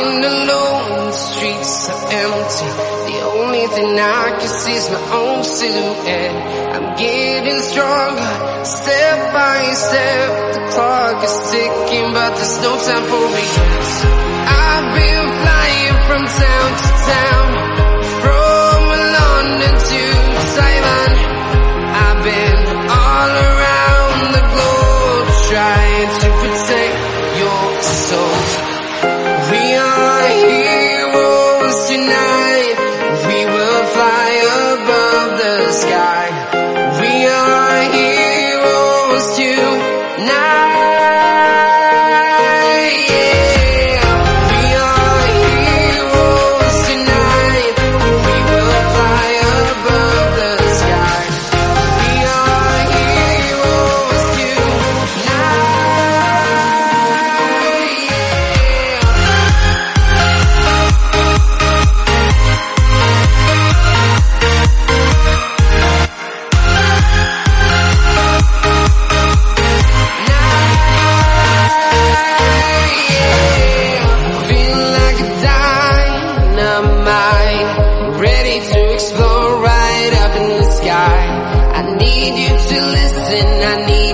Walking alone, the streets are empty. The only thing I can see is my own silhouette. I'm getting stronger, step by step. The clock is ticking, but there's no time for regrets. I've been flying from town to town, from London to Taiwan. I've been all around the globe, trying to protect your soul. We are heroes tonight. We will fly above the sky. We are heroes tonight. Yeah. We are heroes tonight. We will fly above the sky. We are heroes tonight. Feel like a dynamite, ready to explode right up in the sky. I need you to listen, I need